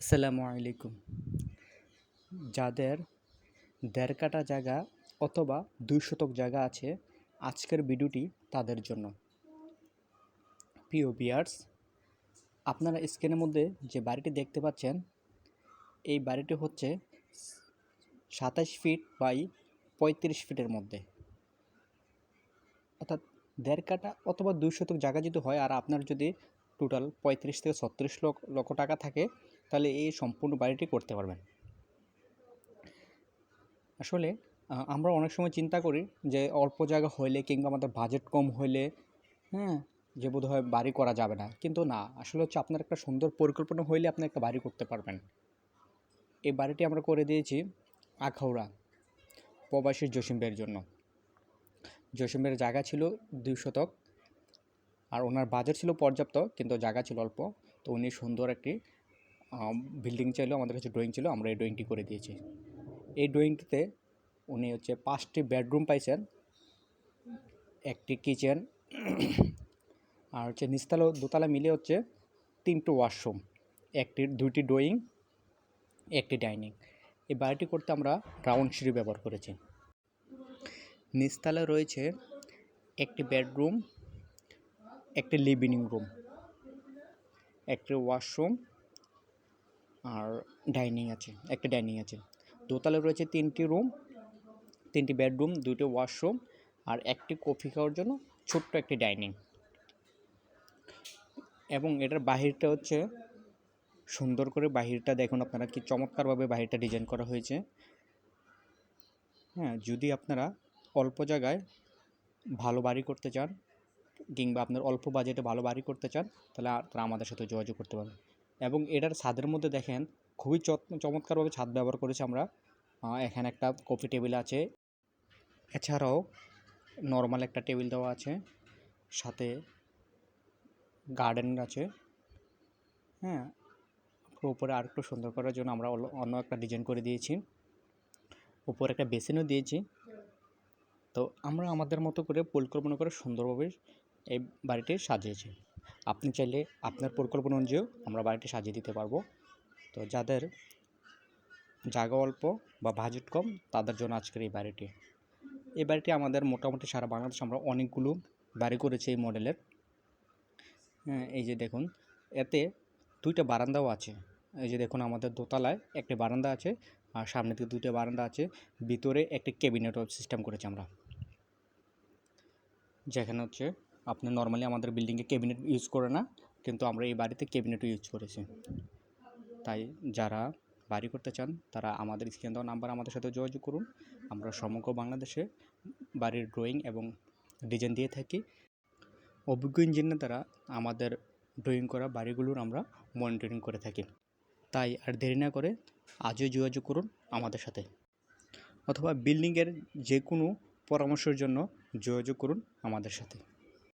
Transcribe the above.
আসসালামু আলাইকুম। যাদের ১.৫ কাঠা জায়গা অথবা ২ শতক জায়গা আছে, আজকের ভিডিওটি তাদের জন্য। প্রিয় ভিউয়ার্স, আপনারা স্ক্রিনের মধ্যে যে বাড়িটি দেখতে পাচ্ছেন, এই বাড়িটি হচ্ছে ২৭ ফিট বাই ৩৫ ফিটের মধ্যে। অর্থাৎ ১.৫ কাঠা অথবা ২ শতক জায়গা যদি হয়, আর আপনার যদি টোটাল ৩৫ থেকে ৩৬ লক্ষ টাকা থাকে, তাহলে এই সম্পূর্ণ বাড়িটি করতে পারবেন। আসলে আমরা অনেক সময় চিন্তা করি যে অল্প জায়গা হইলে কিংবা আমাদের বাজেট কম হইলে যে বোধহয় বাড়ি করা যাবে না, কিন্তু না, আসলে হচ্ছে আপনার একটা সুন্দর পরিকল্পনা হইলে আপনি একটা বাড়ি করতে পারবেন। এই বাড়িটি আমরা করে দিয়েছি আখাউড়া প্রবাসী জসিম ভাইয়ের জন্য। জসিম ভাইয়ের জায়গা ছিল ২ শতক, আর ওনার বাজেট ছিল পর্যাপ্ত, কিন্তু জায়গা ছিল অল্প। তো উনি সুন্দর একটি বিল্ডিং চাইলো, আমাদের কাছে ড্রয়িং ছিল, আমরা এই ড্রয়িংটি করে দিয়েছি। এই ড্রয়িংটিতে উনি হচ্ছে 5টি বেডরুম পাইছেন, একটি কিচেন, আর হচ্ছে নিচতলা দোতলা মিলে হচ্ছে 3টি ওয়াশরুম, 2টি ড্রয়িং, একটি ডাইনিং। এই বাড়িটি করতে আমরা রাউন্ড সিঁড়ি ব্যবহার করেছি। নিচতলায় রয়েছে একটি বেডরুম, একটি লিভিং রুম, একটি ওয়াশরুম, আর একটি ডাইনিং আছে। দোতলায় রয়েছে 3টি রুম, 3টি বেডরুম, 2টি ওয়াশরুম, আর একটি কফি খাওয়ার জন্য ছোট্ট একটি ডাইনিং। এবং এটার বাহিরটা হচ্ছে সুন্দর করে, বাহিরটা দেখুন আপনারা কি চমৎকারভাবে বাহিরটা ডিজাইন করা হয়েছে। যদি আপনারা অল্প জায়গায় ভালো বাড়ি করতে চান কিংবা আপনার অল্প বাজেটে ভালো বাড়ি করতে চান, তাহলে তারা আমাদের সাথে যোগাযোগ করতে পারেন। এবং এটার ছাদের মধ্যে দেখেন খুবই চমৎকারভাবে ছাদ ব্যবহার করেছি আমরা। এখানে একটা কফি টেবিল আছে, এছাড়াও নর্মাল একটা টেবিল দেওয়া আছে, সাথে গার্ডেন আছে। উপরে আরেকটু সুন্দর করার জন্য আমরা অন্য একটা ডিজাইন করে দিয়েছি, উপরে একটা বেসিনও দিয়েছি। তো আমরা আমাদের মতো করে পরিকল্পনা করে সুন্দরভাবে এই বাড়িটি সাজিয়েছি। আপনি চাইলে আপনার পরিকল্পনা অনুযায়ী আমরা বাড়িটি সাজিয়ে দিতে পারবো। তো যাদের জায়গা অল্প বা বাজেট কম, তাদের জন্য আজকের এই বাড়িটি আমাদের মোটামুটি সারা বাংলাদেশে আমরা অনেকগুলো বাড়ি করেছি এই মডেলের। এই যে দেখুন, এতে 2টা বারান্দাও আছে। এই যে দেখুন, আমাদের দোতলায় একটি বারান্দা আছে, আর সামনে থেকে 2টা বারান্দা আছে। ভিতরে একটি ক্যাবিনেটও সিস্টেম করেছি আমরা, যেখানে হচ্ছে আপনি নর্মালি আমাদের বিল্ডিংয়ে ক্যাবিনেট ইউজ করে না, কিন্তু আমরা এই বাড়িতে ক্যাবিনেটও ইউজ করেছি। তাই যারা বাড়ি করতে চান, তারা আমাদের স্ক্রিনে দেওয়া নাম্বার আমাদের সাথে যোগাযোগ করুন। আমরা সমগ্র বাংলাদেশে বাড়ির ড্রয়িং এবং ডিজাইন দিয়ে থাকি। অভিজ্ঞ ইঞ্জিনিয়ার দ্বারা আমাদের ড্রয়িং করা বাড়িগুলোর আমরা মনিটরিং করে থাকি। তাই আর দেরি না করে আজই যোগাযোগ করুন আমাদের সাথে, অথবা বিল্ডিংয়ের যে কোনো পরামর্শের জন্য যোগাযোগ করুন আমাদের সাথে।